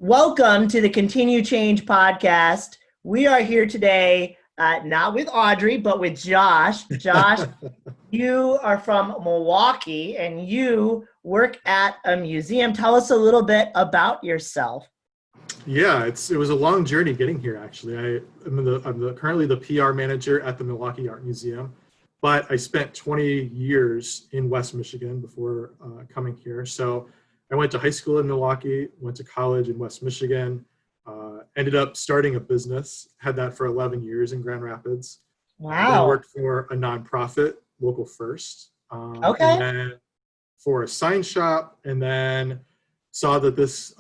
Welcome to the Continue Change podcast. We are here today, not with Audrey, but with Josh. Josh, you are from Milwaukee and you work at a museum. Tell us a little bit about yourself. Yeah, it was a long journey getting here. Actually, I'm currently the PR manager at the Milwaukee Art Museum, but I spent 20 years in West Michigan before coming here. So I went to high school in Milwaukee, went to college in West Michigan, ended up starting a business, had that for 11 years in Grand Rapids. Then Wow. worked for a nonprofit, Local First, and Okay. then for a sign shop, and then saw that this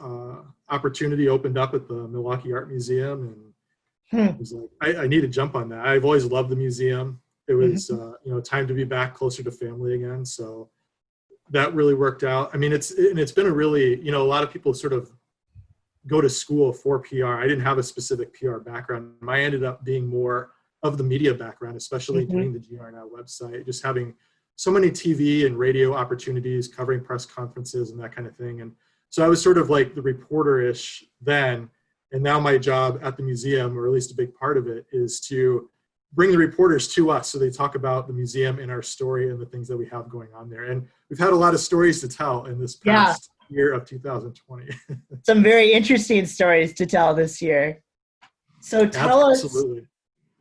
opportunity opened up at the Milwaukee Art Museum, and Hmm. was like, I need to jump on that. I've always loved the museum. It was Mhm. time to be back closer to family again. So that really worked out. I mean, it's been a really, a lot of people sort of go to school for PR. I didn't have a specific PR background. I ended up being more of the media background, especially Mhm. doing the GR Now website, just having so many TV and radio opportunities, covering press conferences and that kind of thing. And so I was sort of like the reporter-ish then. And now my job at the museum, or at least a big part of it, is to bring the reporters to us so they talk about the museum and our story and the things that we have going on there. And we've had a lot of stories to tell in this Yeah, past year of 2020. some very interesting stories to tell this year. So Absolutely.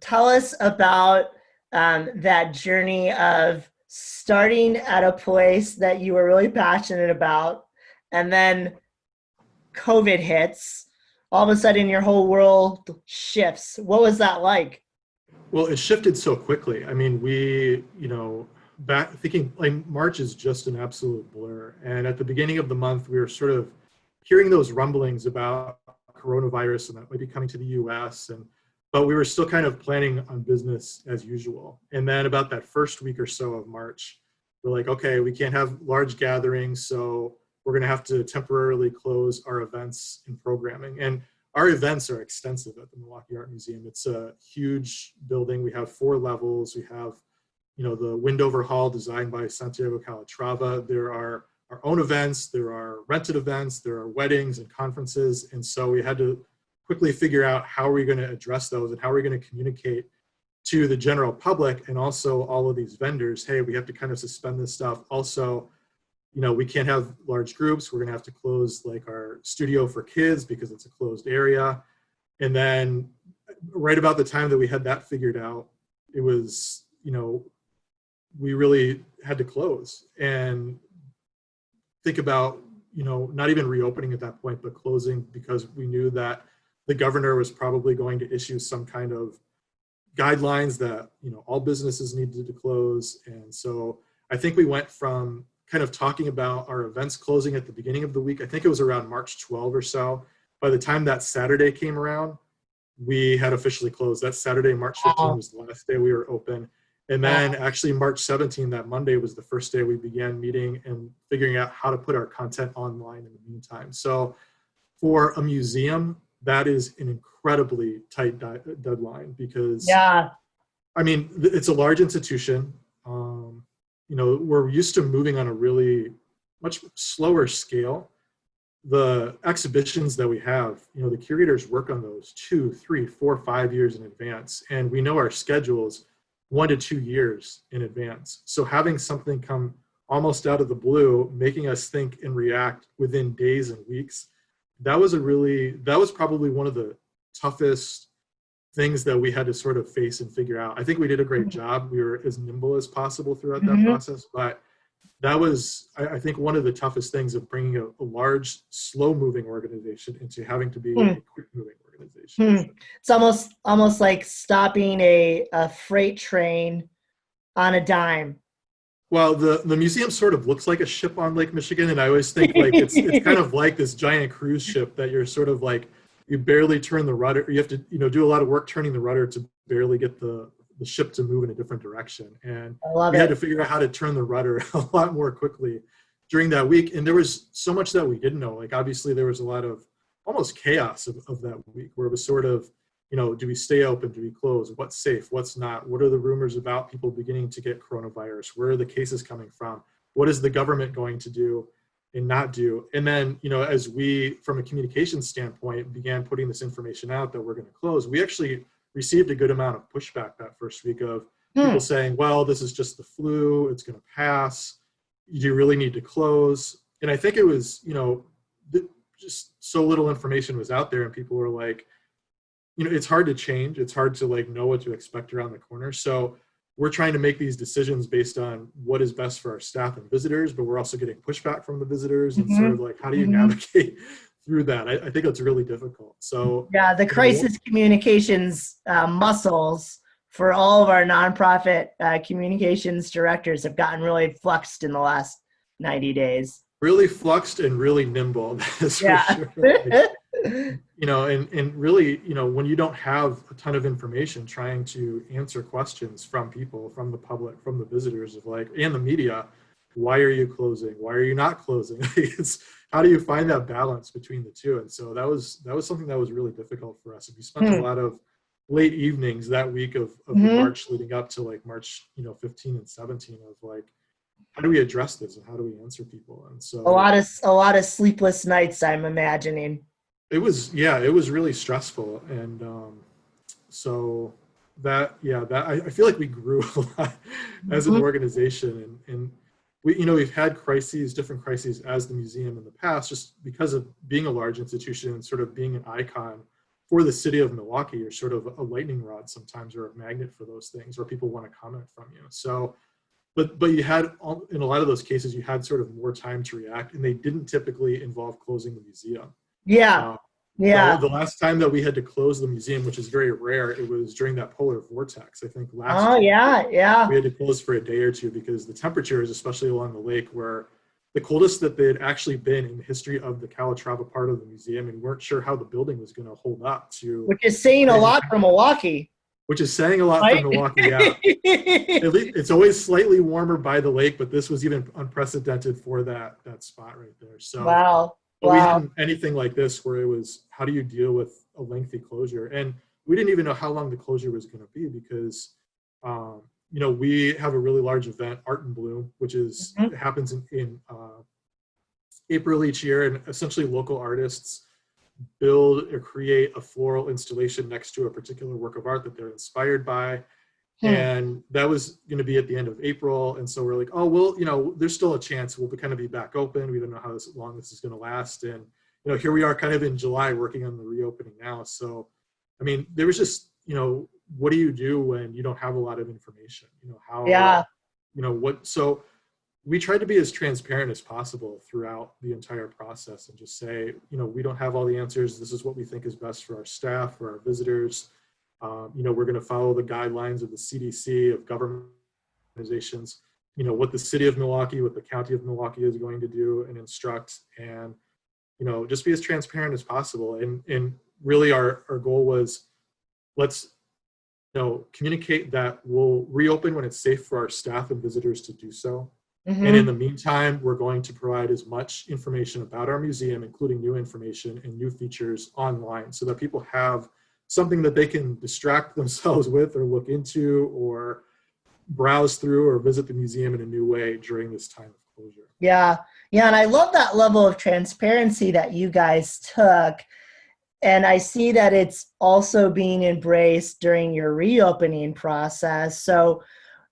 tell us about that journey of starting at a place that you were really passionate about, and then COVID hits. All of a sudden, your whole world shifts. What was that like? Well, it shifted so quickly. I mean, back thinking like March is just an absolute blur. And at the beginning of the month, we were sort of hearing those rumblings about coronavirus and that might be coming to the US. But we were still kind of planning on business as usual. And then about that first week or so of March, we're like, okay, we can't have large gatherings. So we're going to have to temporarily close our events and programming. And our events are extensive at the Milwaukee Art Museum. It's a huge building. We have 4 levels. We have, the Windover Hall designed by Santiago Calatrava. There are our own events. There are rented events. There are weddings and conferences. And so we had to quickly figure out how are we going to address those and how are we going to communicate to the general public and also all of these vendors, hey, we have to kind of suspend this stuff. Also, we can't have large groups. We're going to have to close like our studio for kids because it's a closed area. And then right about the time that we had that figured out, it was, we really had to close and think about, not even reopening at that point, but closing because we knew that the governor was probably going to issue some kind of guidelines that, all businesses needed to close. And so I think we went from kind of talking about our events closing at the beginning of the week. I think it was around March 12 or so. By the time that Saturday came around, we had officially closed. That Saturday, March 15, Wow. was the last day we were open. And Wow. then actually March 17, that Monday, was the first day we began meeting and figuring out how to put our content online in the meantime. So for a museum, that is an incredibly tight deadline because, Yeah. I mean, it's a large institution. We're used to moving on a really much slower scale. The exhibitions that we have, the curators work on those 2, 3, 4, 5 years in advance. And we know our schedules 1 to 2 years in advance. So having something come almost out of the blue, making us think and react within days and weeks, that was probably one of the toughest things that we had to sort of face and figure out. I think we did a great job. We were as nimble as possible throughout that Mhm. process, but that was, I think, one of the toughest things of bringing a large, slow-moving organization into having to be Hmm. a quick-moving organization. Hmm. It's almost like stopping a freight train on a dime. Well, the museum sort of looks like a ship on Lake Michigan, and I always think like it's kind of like this giant cruise ship that you're sort of like you barely turn the rudder. You have to do a lot of work turning the rudder to barely get the ship to move in a different direction. And I love we had it. to figure out how to turn the rudder a lot more quickly during that week. And there was so much that we didn't know. Like obviously there was a lot of almost chaos of that week where it was sort of, do we stay open? Do we close? What's safe? What's not? What are the rumors about people beginning to get coronavirus? Where are the cases coming from? What is the government going to do? and not do. And then, as we, from a communication standpoint, began putting this information out that we're going to close, we actually received a good amount of pushback that first week of people saying, well, this is just the flu, it's going to pass, you really need to close. And I think it was, just so little information was out there, and people were like, it's hard to change. It's hard to like know what to expect around the corner. So we're trying to make these decisions based on what is best for our staff and visitors, but we're also getting pushback from the visitors, and sort of like, how do you navigate through that? I think it's really difficult. So yeah, the crisis communications muscles for all of our nonprofit communications directors have gotten really fluxed in the last 90 days. Really fluxed and really nimble. That's for sure. And really, when you don't have a ton of information, trying to answer questions from people, from the public, from the visitors of like, and the media, why are you closing? Why are you not closing? It's, how do you find that balance between the two? And so that was something that was really difficult for us. And we spent a lot of late evenings that week of the March leading up to like March, 15 and 17 of like, how do we address this and how do we answer people? And so a lot of sleepless nights, I'm imagining. It was really stressful. And so that I feel like we grew a lot as an organization, and we, we've had different crises as the museum in the past, just because of being a large institution and sort of being an icon for the city of Milwaukee. You're sort of a lightning rod sometimes, or a magnet for those things, or people want to comment from you. So but you had, in a lot of those cases, you had sort of more time to react, and they didn't typically involve closing the museum. The last time that we had to close the museum, which is very rare, it was during that polar vortex. I think last year we had to close for a day or two because the temperatures, especially along the lake, were the coldest that they had actually been in the history of the Calatrava part of the museum, and weren't sure how the building was going to hold up to. Which is saying a lot for Milwaukee. Which is saying a lot for Milwaukee, yeah. At least it's always slightly warmer by the lake, but this was even unprecedented for that spot right there. So we hadn't anything like this where it was, how do you deal with a lengthy closure? And we didn't even know how long the closure was going to be because, we have a really large event, Art in Bloom, which is happens in April each year, and essentially local artists build or create a floral installation next to a particular work of art that they're inspired by. And that was going to be at the end of April. And so we're like, oh, well, there's still a chance we'll kind of be back open. We don't know how long this is going to last. And, here we are kind of in July working on the reopening now. So, I mean, there was just, what do you do when you don't have a lot of information? So we tried to be as transparent as possible throughout the entire process and just say, we don't have all the answers. This is what we think is best for our staff, for our visitors. We're going to follow the guidelines of the CDC, of government organizations, what the city of Milwaukee, what the county of Milwaukee is going to do and instruct, and, just be as transparent as possible. And really our goal was, let's, communicate that we'll reopen when it's safe for our staff and visitors to do so. And in the meantime, we're going to provide as much information about our museum, including new information and new features online, so that people have something that they can distract themselves with, or look into, or browse through, or visit the museum in a new way during this time of closure. Yeah. And I love that level of transparency that you guys took. And I see that it's also being embraced during your reopening process. So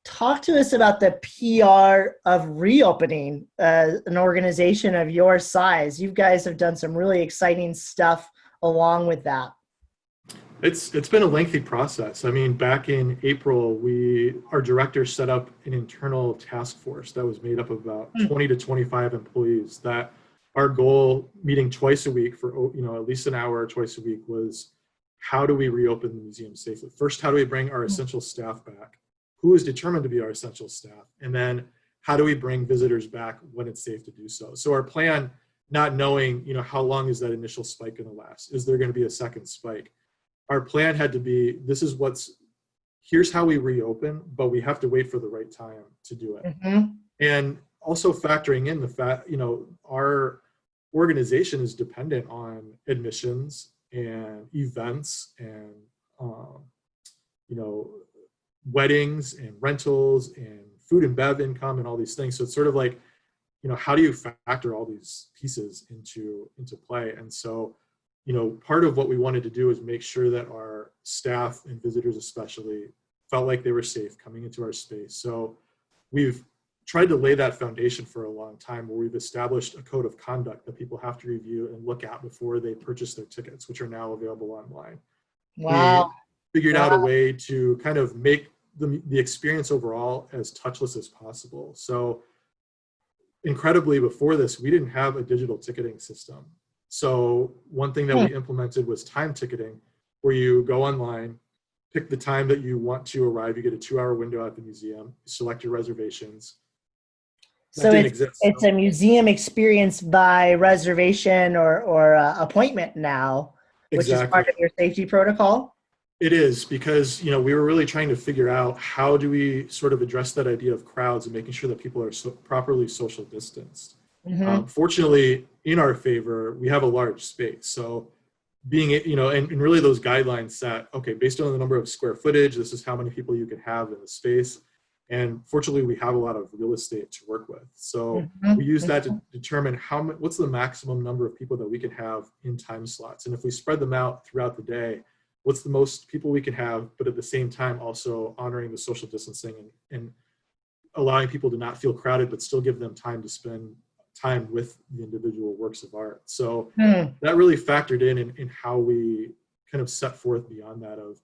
talk to us about the PR of reopening an organization of your size. You guys have done some really exciting stuff along with that. It's been a lengthy process. I mean, back in April, our director set up an internal task force that was made up of about 20 to 25 employees. That our goal, meeting twice a week for at least an hour twice a week, was how do we reopen the museum safely? First, how do we bring our essential staff back? Who is determined to be our essential staff? And then how do we bring visitors back when it's safe to do so? So our plan, not knowing, how long is that initial spike going to last? Is there going to be a second spike? Our plan had to be, here's how we reopen, but we have to wait for the right time to do it. And also factoring in the fact, our organization is dependent on admissions and events and, weddings and rentals and food and bev income and all these things. So it's sort of like, how do you factor all these pieces into play? And so, part of what we wanted to do is make sure that our staff and visitors especially felt like they were safe coming into our space. So we've tried to lay that foundation for a long time, where we've established a code of conduct that people have to review and look at before they purchase their tickets, which are now available online. Wow. We figured out a way to kind of make the experience overall as touchless as possible. So incredibly, before this, we didn't have a digital ticketing system. So one thing that we implemented was time ticketing, where you go online, pick the time that you want to arrive. You get a 2-hour window at the museum, select your reservations. So it's a museum experience by reservation or appointment now, which is part of your safety protocol? It is, because we were really trying to figure out how do we sort of address that idea of crowds and making sure that people are properly social distanced. Fortunately, in our favor, we have a large space. So being, and really those guidelines set, okay, based on the number of square footage, this is how many people you can have in the space. And fortunately, we have a lot of real estate to work with. So we use that to determine what's the maximum number of people that we can have in time slots. And if we spread them out throughout the day, what's the most people we can have, but at the same time also honoring the social distancing and allowing people to not feel crowded, but still give them time to spend time with the individual works of art. So that really factored in how we kind of set forth beyond that of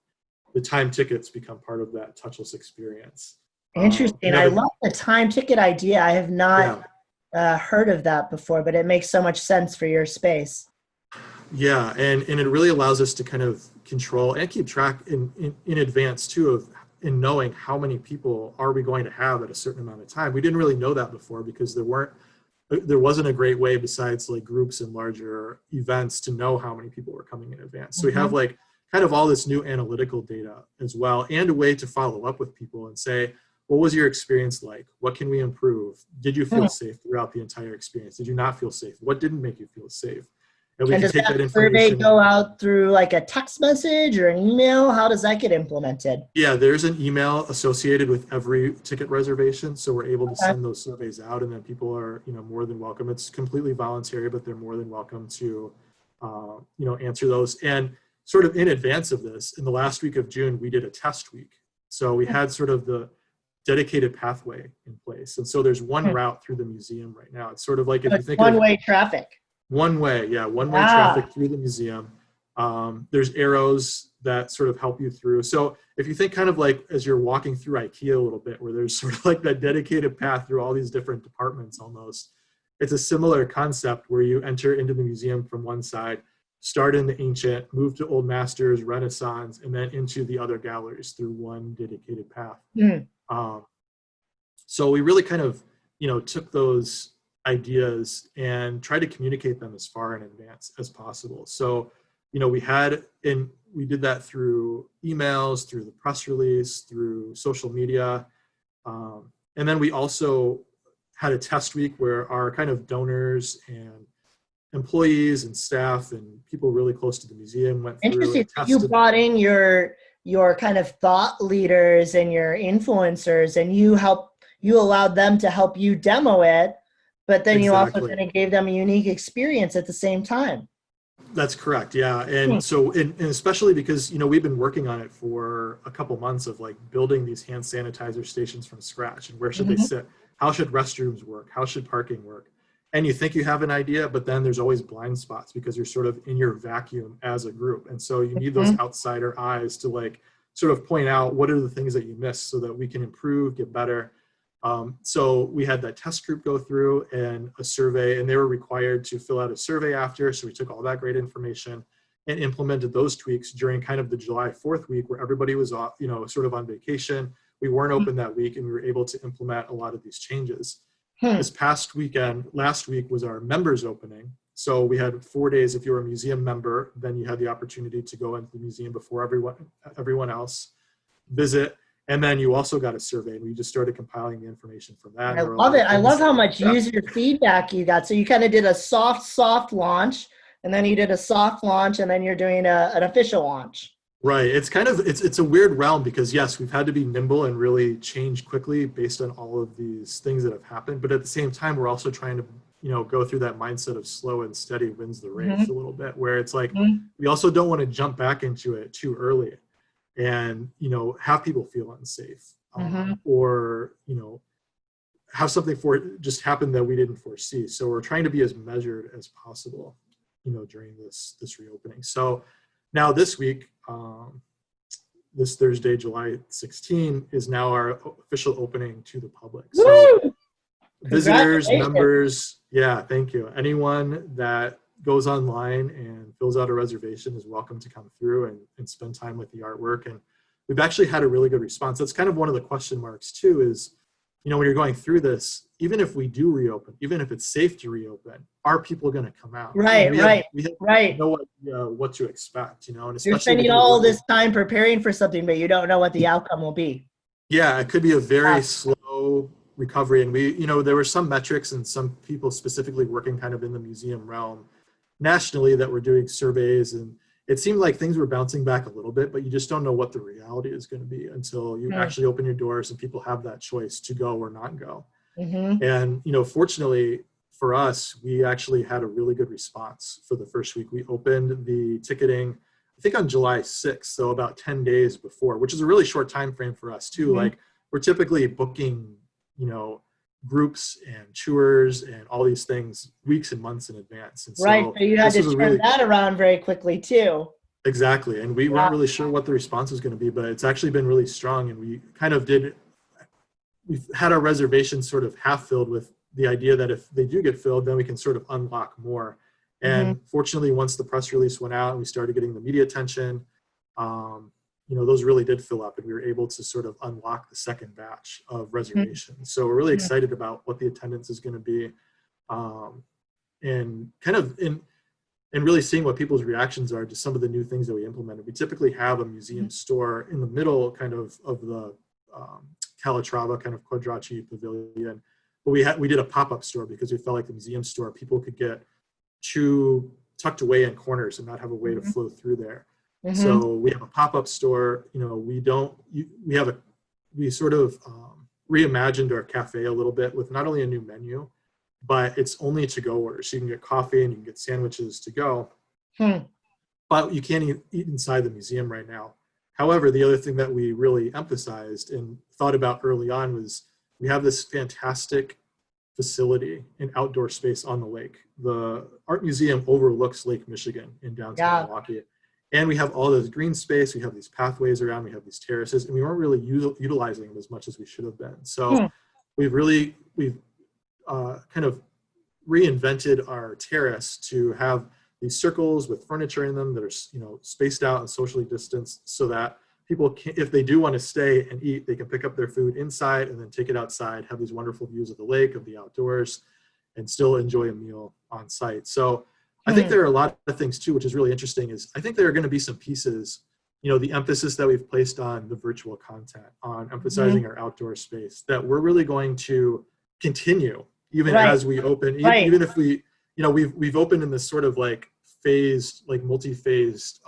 the time tickets become part of that touchless experience. Interesting. I love the time ticket idea. I have not heard of that before, but it makes so much sense for your space. Yeah, and it really allows us to kind of control and keep track in advance too of in knowing how many people are we going to have at a certain amount of time. We didn't really know that before because there wasn't a great way besides like groups and larger events to know how many people were coming in advance. So we have like kind of all this new analytical data as well, and a way to follow up with people and say, what was your experience like? What can we improve? Did you feel safe throughout the entire experience? Did you not feel safe? What didn't make you feel safe? And we can take that information. Survey go out through like a text message or an email? How does that get implemented? Yeah, there's an email associated with every ticket reservation. So we're able to send those surveys out, and then people are, more than welcome. It's completely voluntary, but they're more than welcome to, answer those. And sort of in advance of this, in the last week of June, we did a test week. So we had sort of the dedicated pathway in place. And so there's one route through the museum right now. It's sort of like if you think one-way traffic. One-way traffic through the museum. There's arrows that sort of help you through. So if you think kind of like as you're walking through IKEA a little bit, where there's sort of like that dedicated path through all these different departments almost, it's a similar concept where you enter into the museum from one side, start in the ancient, move to Old Masters, Renaissance, and then into the other galleries through one dedicated path. So we really kind of, took those ideas and tried to communicate them as far in advance as possible. So, we did that through emails, through the press release, through social media. And then we also had a test week where our kind of donors and employees and staff and people really close to the museum went through. Interesting. You brought in your kind of thought leaders and your influencers, and you allowed them to help you demo it, but then you also kind of gave them a unique experience at the same time. That's correct. Yeah. And so, and especially because, we've been working on it for a couple months of like building these hand sanitizer stations from scratch, and where should they sit? How should restrooms work? How should parking work? And you think you have an idea, but then there's always blind spots because you're sort of in your vacuum as a group. And so you need those outsider eyes to like sort of point out what are the things that you missed so that we can improve, get better. So we had that test group go through and a survey, and they were required to fill out a survey after. So we took all that great information and implemented those tweaks during kind of the July 4th week where everybody was off, sort of on vacation. We weren't open that week, and we were able to implement a lot of these changes. This past weekend, last week was our members opening. So we had 4 days. If you were a museum member, then you had the opportunity to go into the museum before everyone else, visit. And then you also got a survey, and we just started compiling the information from that. I love it. I love how much user feedback you got. So you kind of did a soft launch, and then you did a soft launch, and then you're doing an official launch. Right. It's kind of it's a weird realm because yes, we've had to be nimble and really change quickly based on all of these things that have happened. But at the same time, we're also trying to, go through that mindset of slow and steady wins the race Mhm, a little bit, where it's like mhm, we also don't want to jump back into it too early and have people feel unsafe, mhm. or have something for it just happen that we didn't foresee. So we're trying to be as measured as possible, during this reopening. So now this week, this Thursday, July 16, is now our official opening to the public. So Woo! visitors, Congratulations. members, yeah, thank you. Anyone that goes online and fills out a reservation is welcome to come through and spend time with the artwork. And we've actually had a really good response. That's kind of one of the question marks too, is, when you're going through this, even if we do reopen, even if it's safe to reopen, are people going to come out? And Right, we right, have right. no idea what to expect, and You're especially spending because we're all working. this time preparing for something, but you don't know what the outcome will be. Yeah, it could be a Yeah. very slow recovery. And there were some metrics and some people specifically working kind of in the museum realm nationally that were doing surveys. And it seemed like things were bouncing back a little bit, but you just don't know what the reality is going to be until you actually open your doors and people have that choice to go or not go. Mm-hmm. And, fortunately for us, we actually had a really good response for the first week. We opened the ticketing, I think on July 6th, so about 10 days before, which is a really short time frame for us too. Mm-hmm. Like we're typically booking, groups and tours and all these things weeks and months in advance. And Right, so so you had this to was a turn really, that around very quickly too. exactly. And we Yeah. weren't really sure what the response was going to be, but it's actually been really strong. And we've had our reservations sort of half filled with the idea that if they do get filled, then we can sort of unlock more. Mm-hmm. And fortunately, once the press release went out and we started getting the media attention, those really did fill up and we were able to sort of unlock the second batch of reservations. So we're really excited about what the attendance is going to be, and kind of and really seeing what people's reactions are to some of the new things that we implemented. We typically have a museum store in the middle kind of the Calatrava kind of Quadracci Pavilion. But we did a pop-up store because we felt like the museum store, people could get too tucked away in corners and not have a way to flow through there. Mm-hmm. So we have a pop-up store. We sort of reimagined our cafe a little bit with not only a new menu, but it's only to-go orders. So you can get coffee and you can get sandwiches to go, but you can't eat inside the museum right now. However, the other thing that we really emphasized and thought about early on was we have this fantastic facility and outdoor space on the lake. The art museum overlooks Lake Michigan in downtown Milwaukee. And we have all this green space, we have these pathways around, we have these terraces, and we weren't really utilizing them as much as we should have been. So we've kind of reinvented our terrace to have these circles with furniture in them that are spaced out and socially distanced, so that people can, if they do want to stay and eat, they can pick up their food inside and then take it outside, have these wonderful views of the lake, of the outdoors, and still enjoy a meal on site. So I think there are a lot of things too, which is really interesting, is I think there are going to be some pieces, the emphasis that we've placed on the virtual content, on emphasizing our outdoor space, that we're really going to continue even as we open, even if we've opened in this sort of like phased, like multi-phased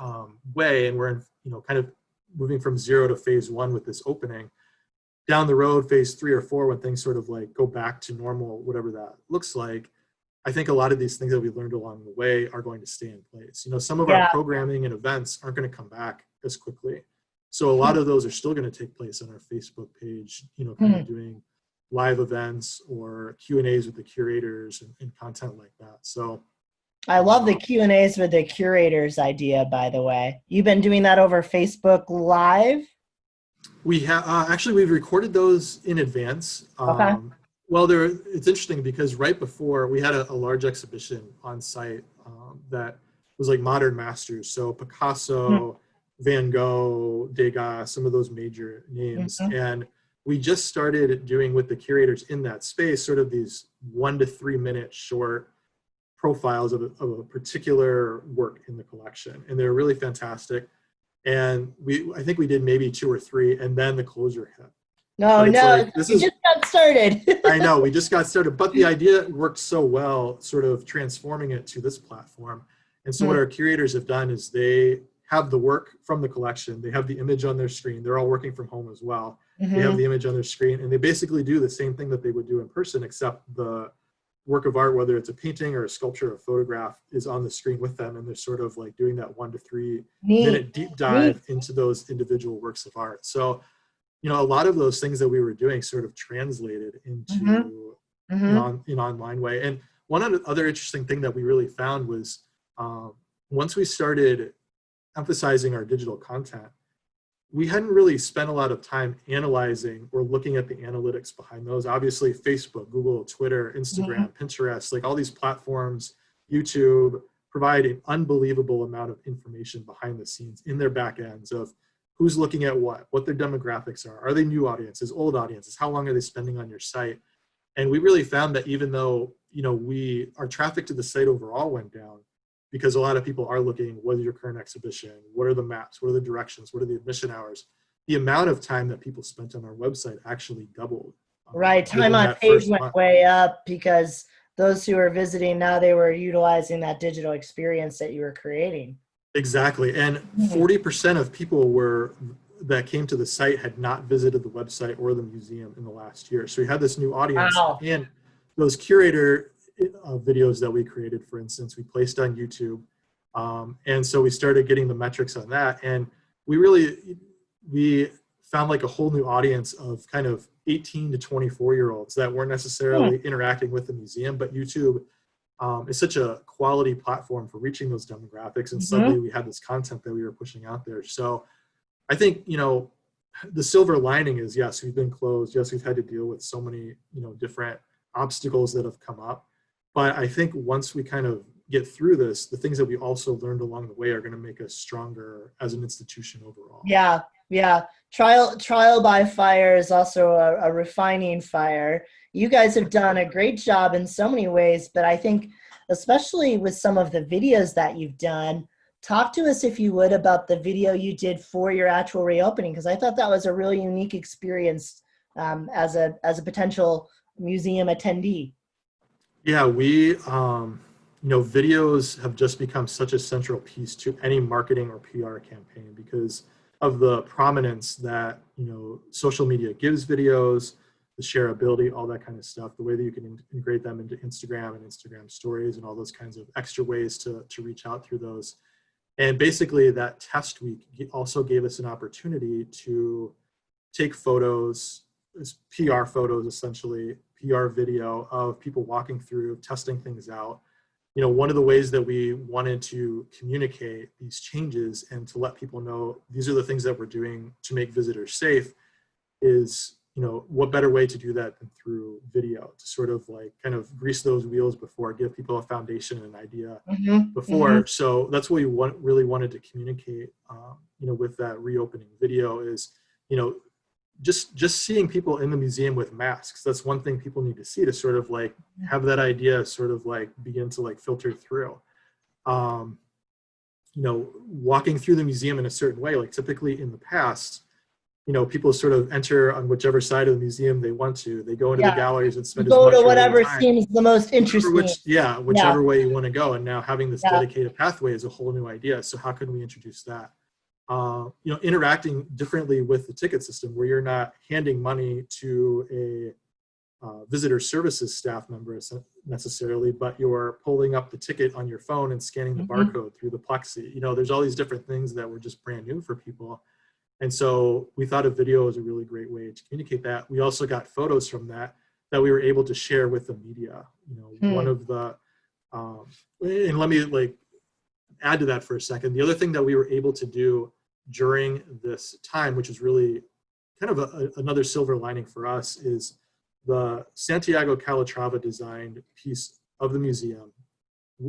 way, and we're in, kind of moving from 0 to phase 1 with this opening. Down the road, phase 3 or 4, when things sort of like go back to normal, whatever that looks like, I think a lot of these things that we learned along the way are going to stay in place. Some of our programming and events aren't going to come back as quickly. So a lot of those are still going to take place on our Facebook page, kind of doing live events or Q&As with the curators and content like that. So I love the Q&As with the curators idea, by the way. You've been doing that over Facebook Live? We have actually, we've recorded those in advance. Well, it's interesting because right before we had a large exhibition on site that was like modern masters. So Picasso, Van Gogh, Degas, some of those major names. And we just started doing with the curators in that space, sort of these 1 to 3 minute short profiles of a particular work in the collection. And they're really fantastic. And I think we did maybe 2 or 3, and then the closure hit. You just got started. I know, we just got started, but the idea worked so well, sort of transforming it to this platform. And so what our curators have done is they have the work from the collection. They have the image on their screen. They're all working from home as well. They have the image on their screen, and they basically do the same thing that they would do in person, except the work of art, whether it's a painting or a sculpture or a photograph, is on the screen with them, and they're sort of like doing that 1 to 3 minute deep dive into those individual works of art. So, you know, a lot of those things that we were doing sort of translated into in online way. And one other interesting thing that we really found was once we started emphasizing our digital content, we hadn't really spent a lot of time analyzing or looking at the analytics behind those. Obviously, Facebook, Google, Twitter, Instagram, Pinterest, like all these platforms, YouTube, provide an unbelievable amount of information behind the scenes in their back ends of who's looking at what their demographics are they new audiences, old audiences, how long are they spending on your site? And we really found that even though, you know, our traffic to the site overall went down, because a lot of people are looking, what is your current exhibition? What are the maps? What are the directions? What are the admission hours? The amount of time that people spent on our website actually doubled. Right, time on page went way up because those who were visiting, now they were utilizing that digital experience that you were creating. Exactly, and 40% of people that came to the site had not visited the website or the museum in the last year. So we had this new audience, and those curator videos that we created, for instance, we placed on YouTube. And so we started getting the metrics on that. And we found like a whole new audience of kind of 18 to 24-year-olds that weren't necessarily interacting with the museum, but YouTube is such a quality platform for reaching those demographics. And suddenly we had this content that we were pushing out there. So I think, you know, the silver lining is, yes, we've been closed. Yes, we've had to deal with so many, you know, different obstacles that have come up. But I think once we kind of get through this, the things that we also learned along the way are going to make us stronger as an institution overall. Yeah, yeah. Trial by fire is also a refining fire. You guys have done a great job in so many ways, but I think especially with some of the videos that you've done, talk to us, if you would, about the video you did for your actual reopening, because I thought that was a really unique experience as a potential museum attendee. Yeah, we, you know, videos have just become such a central piece to any marketing or PR campaign because of the prominence that, you know, social media gives videos, the shareability, all that kind of stuff, the way that you can integrate them into Instagram and Instagram stories and all those kinds of extra ways to reach out through those. And basically that test week also gave us an opportunity to take photos, PR photos essentially, PR video of people walking through, testing things out. You know, one of the ways that we wanted to communicate these changes and to let people know these are the things that we're doing to make visitors safe is, you know, what better way to do that than through video, to sort of like kind of grease those wheels before, give people a foundation and an idea before. So that's what we really wanted to communicate, you know, with that reopening video is, you know, just seeing people in the museum with masks. That's one thing people need to see to sort of like have that idea sort of like begin to like filter through. You know, walking through the museum in a certain way, like typically in the past, you know, people sort of enter on whichever side of the museum they want to. They go into the galleries and spend as much to whatever time. seems the most interesting. Whichever way you want to go. And now having this dedicated pathway is a whole new idea. So how can we introduce that? You know, interacting differently with the ticket system where you're not handing money to a visitor services staff member necessarily, but you're pulling up the ticket on your phone and scanning the barcode through the plexi. You know, there's all these different things that were just brand new for people. And so we thought a video was a really great way to communicate that. We also got photos from that we were able to share with the media. You know, one of the, and let me like add to that for a second. The other thing that we were able to do during this time, which is really kind of another silver lining for us, is the Santiago Calatrava designed piece of the museum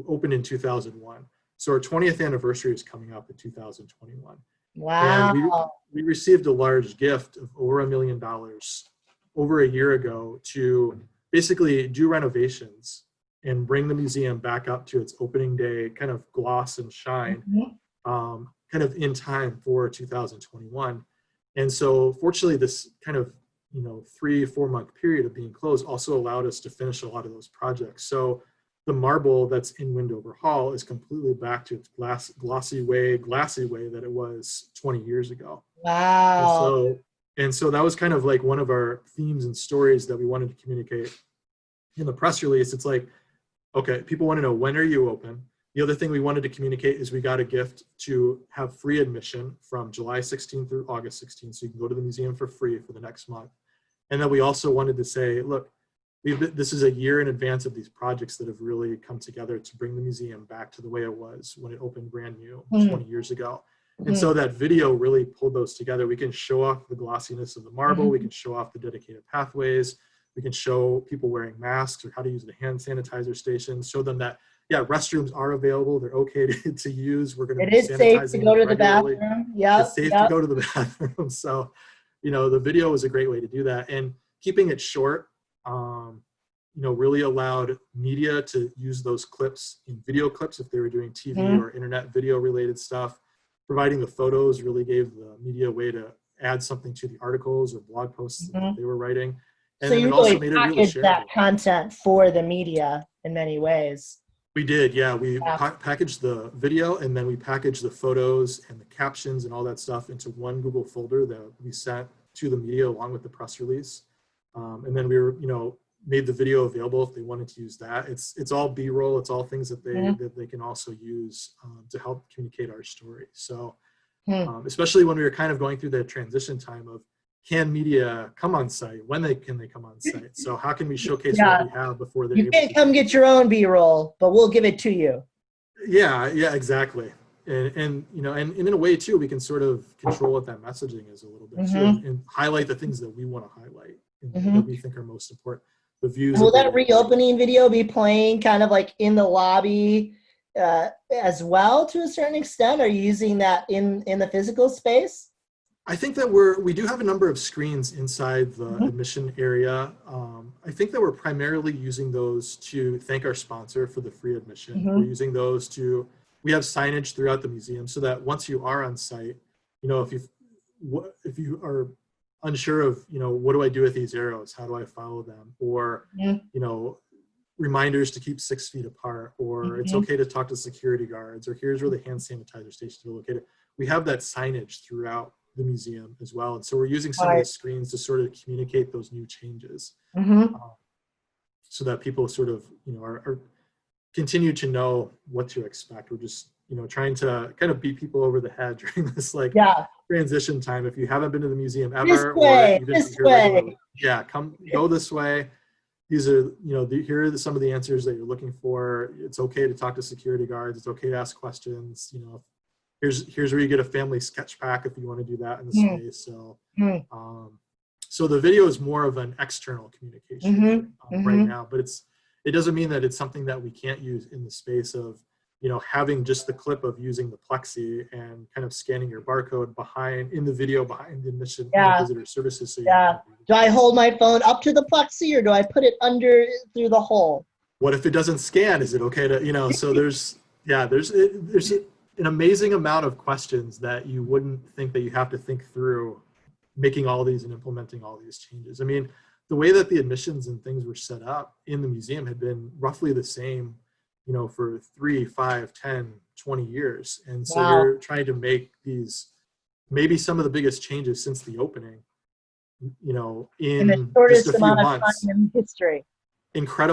opened in 2001. So our 20th anniversary is coming up in 2021. Wow. And we received a large gift of over $1 million over a year ago to basically do renovations and bring the museum back up to its opening day kind of gloss and shine, kind of in time for 2021. And so fortunately this kind of, you know, 3-4 month period of being closed also allowed us to finish a lot of those projects. So the marble that's in Windover Hall is completely back to its glassy way that it was 20 years ago. And Wow. so, and so that was kind of like one of our themes and stories that we wanted to communicate in the press release. It's like, okay, people want to know, when are you open? The other thing we wanted to communicate is we got a gift to have free admission from July 16th through August 16th. So you can go to the museum for free for the next month. And then we also wanted to say, look, this is a year in advance of these projects that have really come together to bring the museum back to the way it was when it opened brand new 20 years ago. And so that video really pulled those together. We can show off the glossiness of the marble. We can show off the dedicated pathways. We can show people wearing masks or how to use the hand sanitizer stations, show them that, yeah, restrooms are available. They're okay to use. We're going to be sanitizing Safe to go to the regularly. bathroom. Yeah. It's safe to go to the bathroom. So, you know, the video was a great way to do that. And keeping it short, you know, really allowed media to use those clips in video clips if they were doing TV or internet video related stuff. Providing the photos really gave the media a way to add something to the articles or blog posts that they were writing. And so then you it also really made it really packaged shareable. that content for the media in many ways. We did, yeah. We packaged the video, and then we packaged the photos and the captions and all that stuff into one Google folder that we sent to the media along with the press release. And then we were, you know, made the video available if they wanted to use that. It's all B-roll. It's all things that they can also use to help communicate our story. So especially when we were kind of going through the transition time of, can media come on site? When can they come on site? So how can we showcase what we have before they're able to? You can't come get your own B-roll, but we'll give it to you. Yeah, exactly. And you know, and in a way too, we can sort of control what that messaging is a little bit too, and highlight the things that we want to highlight and that we think are most important. The views. Will that reopening video be playing kind of like in the lobby as well to a certain extent? Are you using that in the physical space? I think that we do have a number of screens inside the admission area. I think that we're primarily using those to thank our sponsor for the free admission. We're using those we have signage throughout the museum so that once you are on site, you know, if you are unsure of, you know, what do I do with these arrows? How do I follow them? Or, you know, reminders to keep 6 feet apart, or it's okay to talk to security guards, or here's where the hand sanitizer stations are located. We have that signage throughout the museum as well. And so we're using some of the screens to sort of communicate those new changes so that people sort of, you know, are continue to know what to expect. We're just, you know, trying to kind of beat people over the head during this like transition time. If you haven't been to the museum ever, go this way. These are, you know, here are some of the answers that you're looking for. It's okay to talk to security guards. It's okay to ask questions. You know, here's where you get a family sketch pack if you want to do that in the space. So, so the video is more of an external communication right now, but it doesn't mean that it's something that we can't use in the space of, you know, having just the clip of using the plexi and kind of scanning your barcode in the video behind the admission visitor services. So do I hold my phone up to the plexi or do I put it through the hole? What if it doesn't scan? Is it okay to, you know, so there's an amazing amount of questions that you wouldn't think that you have to think through making all these and implementing all these changes. I mean, the way that the admissions and things were set up in the museum had been roughly the same, you know, for 3, 5, 10, 20 years. And so we're trying to make these, maybe some of the biggest changes since the opening, you know, in just a few months. In history. Short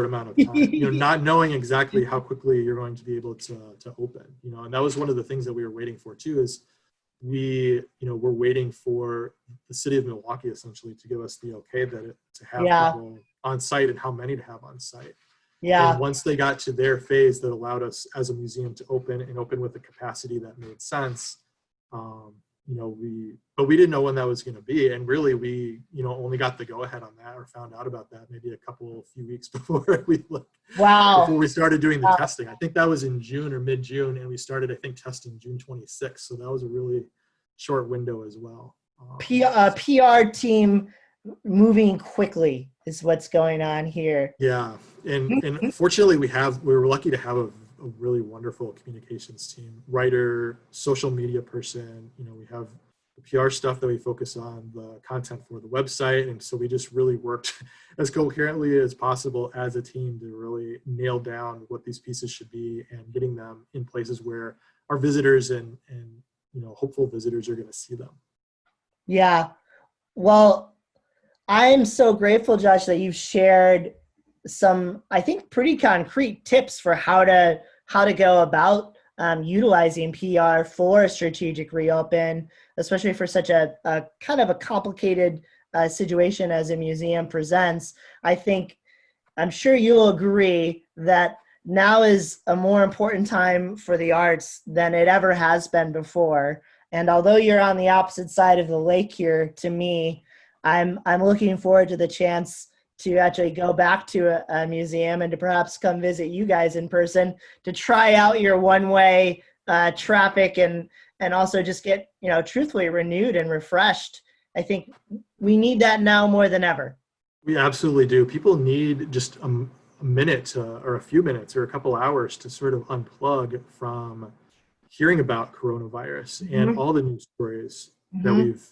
amount of time, you know, not knowing exactly how quickly you're going to be able to open, you know, and that was one of the things that we were waiting for too, is we're waiting for the city of Milwaukee essentially to give us the okay to have people on site and how many to have on site. And once they got to their phase that allowed us as a museum to open with a capacity that made sense, you know, but we didn't know when that was going to be. And really we, you know, only got the go ahead on that or found out about that maybe few weeks before before we started doing the testing. I think that was in June or mid-June, and we started, I think, testing June 26th. So that was a really short window as well. PR team moving quickly is what's going on here. Yeah. And fortunately we were lucky to have a really wonderful communications team, writer, social media person. You know, we have PR stuff that we focus on, the content for the website. And so we just really worked as coherently as possible as a team to really nail down what these pieces should be and getting them in places where our visitors and hopeful visitors are going to see them. Yeah. Well, I'm so grateful, Josh, that you've shared some, I think, pretty concrete tips for how to go about utilizing PR for a strategic reopen, especially for such a kind of a complicated situation as a museum presents. I'm sure you'll agree that now is a more important time for the arts than it ever has been before. And although you're on the opposite side of the lake here, to me, I'm looking forward to the chance to actually go back to a museum and to perhaps come visit you guys in person to try out your one-way traffic and also just get, truthfully renewed and refreshed. I think we need that now more than ever. We absolutely do. People need just a minute or a few minutes or a couple hours to sort of unplug from hearing about coronavirus and all the news stories that we've,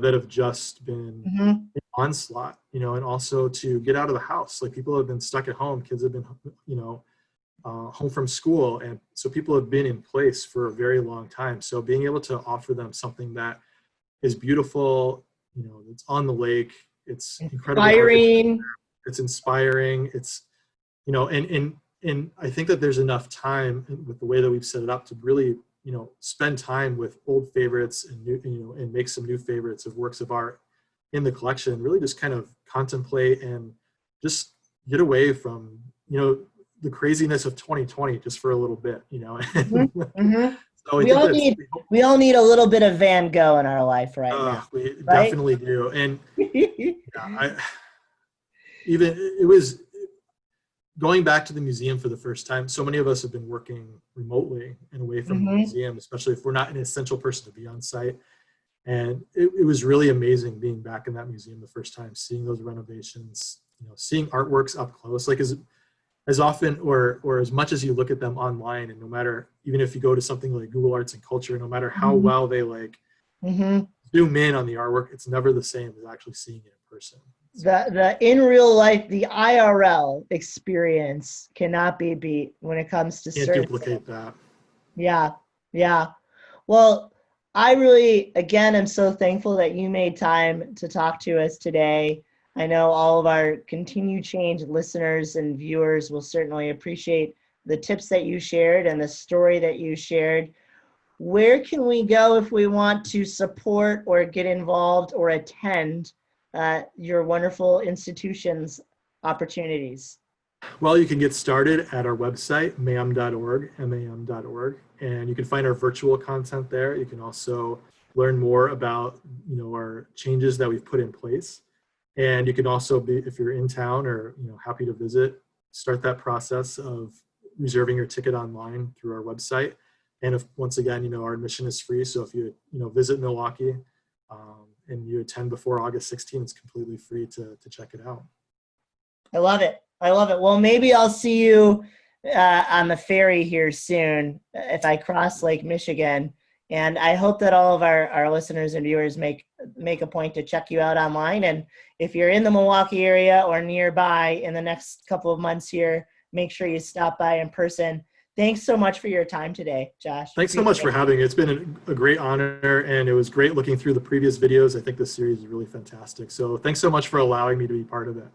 that have just been an onslaught, and also to get out of the house. Like, people have been stuck at home, kids have been, home from school. And so people have been in place for a very long time. So being able to offer them something that is beautiful, it's on the lake, it's inspiring, it's inspiring, it's, and I think that there's enough time with the way that we've set it up to really, spend time with old favorites and new, and make some new favorites of works of art in the collection, really just kind of contemplate and just get away from, the craziness of 2020 just for a little bit, So we all need a little bit of Van Gogh in our life right now. We right? definitely do. And it was going back to the museum for the first time. So many of us have been working remotely and away from the museum, especially if we're not an essential person to be on site. And it was really amazing being back in that museum the first time, seeing those renovations, seeing artworks up close, like as often or as much as you look at them online, and no matter, even if you go to something like Google Arts and Culture, no matter how well they zoom in on the artwork, it's never the same as actually seeing it in person. The in real life, the IRL experience cannot be beat when it comes to Can't duplicate that. Yeah. Well, I really, again, am so thankful that you made time to talk to us today. I know all of our Continue Change listeners and viewers will certainly appreciate the tips that you shared and the story that you shared. Where can we go if we want to support or get involved or attend your wonderful institution's opportunities? Well, you can get started at our website, mam.org, mam.org, and you can find our virtual content there. You can also learn more about, our changes that we've put in place. And you can also be, if you're in town or, happy to visit, start that process of reserving your ticket online through our website. And once again, our admission is free. So if you, visit Milwaukee and you attend before August 16th, it's completely free to check it out. I love it. Well, maybe I'll see you on the ferry here soon if I cross Lake Michigan. And I hope that all of our listeners and viewers make a point to check you out online. And if you're in the Milwaukee area or nearby in the next couple of months here, make sure you stop by in person. Thanks so much for your time today, Josh. Thanks so much for having me. It's been a great honor, and it was great looking through the previous videos. I think this series is really fantastic. So thanks so much for allowing me to be part of it.